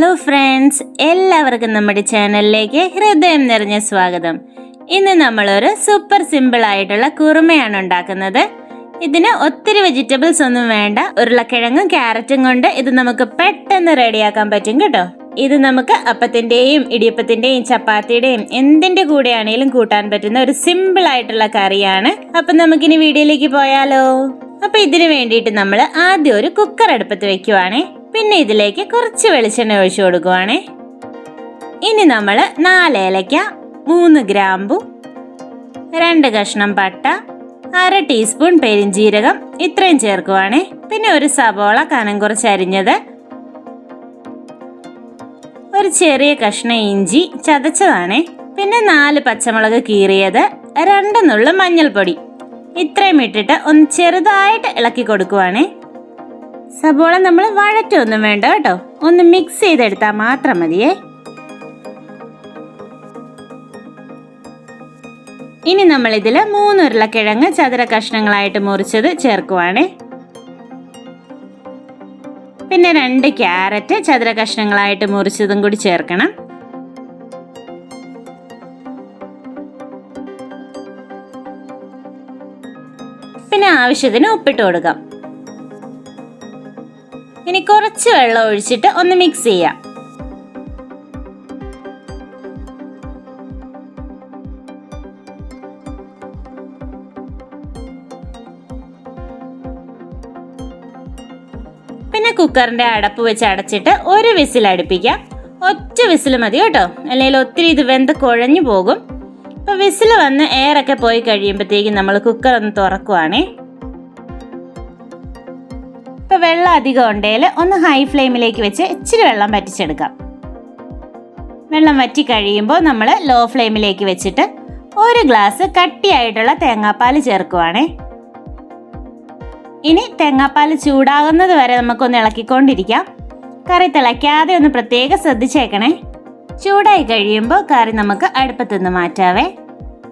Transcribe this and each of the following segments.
Hello friends, എല്ലാവർക്കും നമ്മുടെ ചാനലിലേക്ക് ഹൃദയം നിറഞ്ഞ സ്വാഗതം. ഇന്ന് നമ്മളൊരു സൂപ്പർ സിമ്പിൾ ആയിട്ടുള്ള കുറുമയാണ് ഉണ്ടാക്കുന്നത്. ഇതിന് ഒത്തിരി വെജിറ്റബിൾസ് ഒന്നും വേണ്ട. ഉരുളക്കിഴങ്ങും ക്യാരറ്റും കൊണ്ട് ഇത് നമുക്ക് പെട്ടെന്ന് റെഡിയാക്കാൻ പറ്റും കേട്ടോ. ഇത് നമുക്ക് അപ്പത്തിന്റെയും ഇടിയപ്പത്തിന്റെയും ചപ്പാത്തിയുടെയും എന്തിന്റെ കൂടെയാണെങ്കിലും കൂട്ടാൻ പറ്റുന്ന ഒരു സിമ്പിൾ ആയിട്ടുള്ള കറിയാണ്. അപ്പൊ നമുക്കിനി വീഡിയോയിലേക്ക് പോയാലോ? അപ്പൊ ഇതിനു വേണ്ടിയിട്ട് നമ്മൾ ആദ്യം ഒരു കുക്കർ അടുപ്പത്ത് വെക്കുവാണേ. പിന്നെ ഇതിലേക്ക് കുറച്ച് വെളിച്ചെണ്ണ ഒഴിച്ചു കൊടുക്കുവാണേ. ഇനി നമ്മൾ 4 ഏലക്ക, 3 ഗ്രാമ്പു, 2 കഷ്ണം പട്ട, 1/2 ടീസ്പൂൺ പെരിഞ്ജീരകം ഇത്രയും ചേർക്കുവാണേ. പിന്നെ ഒരു സവോള കനം കുറച്ച് അരിഞ്ഞത്, ഒരു ചെറിയ കഷ്ണം ഇഞ്ചി ചതച്ചതാണേ. പിന്നെ 4 പച്ചമുളക് കീറിയത്, 2 നുള്ളു മഞ്ഞൾപ്പൊടി ഇത്രയും ഇട്ടിട്ട് ഒന്ന് ചെറുതായിട്ട് ഇളക്കി കൊടുക്കുവാണേ. സബോള നമ്മൾ വഴറ്റൊന്നും വേണ്ട കേട്ടോ, ഒന്ന് മിക്സ് ചെയ്തെടുത്താൽ മാത്രം മതിയേ. ഇനി നമ്മൾ ഇതിൽ 3 ഉരുളക്കിഴങ്ങ് ചതുര കഷ്ണങ്ങളായിട്ട് മുറിച്ചത് ചേർക്കുവാണേ. പിന്നെ 2 ക്യാരറ്റ് ചതുര കഷ്ണങ്ങളായിട്ട് മുറിച്ചതും കൂടി ചേർക്കണം. പിന്നെ ആവശ്യത്തിന് ഉപ്പിട്ട് കൊടുക്കാം. ഇനി കുറച്ച് വെള്ളം ഒഴിച്ചിട്ട് ഒന്ന് മിക്സ് ചെയ്യാം. പിന്നെ കുക്കറിന്റെ അടപ്പ് വെച്ച് അടച്ചിട്ട് ഒരു വിസിൽ അടുപ്പിക്കാം. ഒറ്റ വിസിൽ മതി കേട്ടോ, അല്ലെങ്കിൽ ഒത്തിരി ഇത് വെന്ത് കുഴഞ്ഞു പോകും. അപ്പൊ വിസിൽ വന്ന് എയറൊക്കെ പോയി കഴിയുമ്പോഴത്തേക്കും നമ്മൾ കുക്കർ ഒന്ന് തുറക്കുവാണേ. ഇപ്പൊ വെള്ളം അധികം ഉണ്ടെങ്കിൽ ഒന്ന് ഹൈ ഫ്ലെയിമിലേക്ക് വെച്ച് ഇച്ചിരി വെള്ളം വറ്റിച്ചെടുക്കാം. വെള്ളം വറ്റി കഴിയുമ്പോൾ നമ്മൾ ലോ ഫ്ലെയിമിലേക്ക് വെച്ചിട്ട് 1 ഗ്ലാസ് കട്ടിയായിട്ടുള്ള തേങ്ങാപ്പാൽ ചേർക്കുവാണേ. ഇനി തേങ്ങാപ്പാൽ ചൂടാകുന്നത് വരെ നമുക്കൊന്ന് ഇളക്കിക്കൊണ്ടിരിക്കാം. കറി തിളയ്ക്കാതെ ഒന്ന് പ്രത്യേകം ശ്രദ്ധിച്ചേക്കണേ. ചൂടായി കഴിയുമ്പോൾ കറി നമുക്ക് അടുപ്പത്തുനിന്ന് മാറ്റാവേ.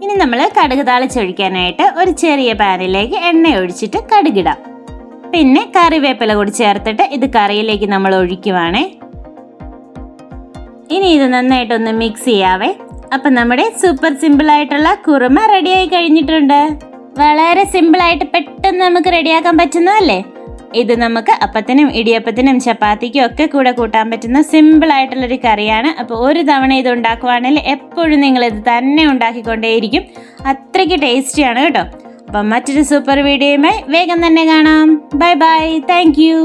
ഇനി നമ്മൾ കടുക് താളിച്ചൊഴിക്കാനായിട്ട് ഒരു ചെറിയ പാനിലേക്ക് എണ്ണ ഒഴിച്ചിട്ട് കടുകിടാം. പിന്നെ കറിവേപ്പില കൂടി ചേർത്തിട്ട് ഇത് കറിയിലേക്ക് നമ്മൾ ഒഴിക്കുവാണേ. ഇനി ഇത് നന്നായിട്ടൊന്ന് മിക്സ് ചെയ്യാവേ. അപ്പൊ നമ്മുടെ സൂപ്പർ സിമ്പിൾ ആയിട്ടുള്ള കുറുമ റെഡിയായി കഴിഞ്ഞിട്ടുണ്ട്. വളരെ സിമ്പിൾ ആയിട്ട് പെട്ടെന്ന് നമുക്ക് റെഡിയാക്കാൻ പറ്റുന്നതല്ലേ. ഇത് നമുക്ക് അപ്പത്തിനും ഇടിയപ്പത്തിനും ചപ്പാത്തിക്കും ഒക്കെ കൂടെ കൂട്ടാൻ പറ്റുന്ന സിമ്പിൾ ആയിട്ടുള്ളൊരു കറിയാണ്. അപ്പോൾ ഒരു തവണ ഇത് ഉണ്ടാക്കുവാണെങ്കിൽ എപ്പോഴും നിങ്ങൾ ഇത് തന്നെ ഉണ്ടാക്കിക്കൊണ്ടേയിരിക്കും. അത്രയ്ക്ക് ടേസ്റ്റിയാണ് കേട്ടോ. അപ്പം മറ്റൊരു സൂപ്പർ വീഡിയോയുമായി വേഗം തന്നെ കാണാം. Bye bye, thank you.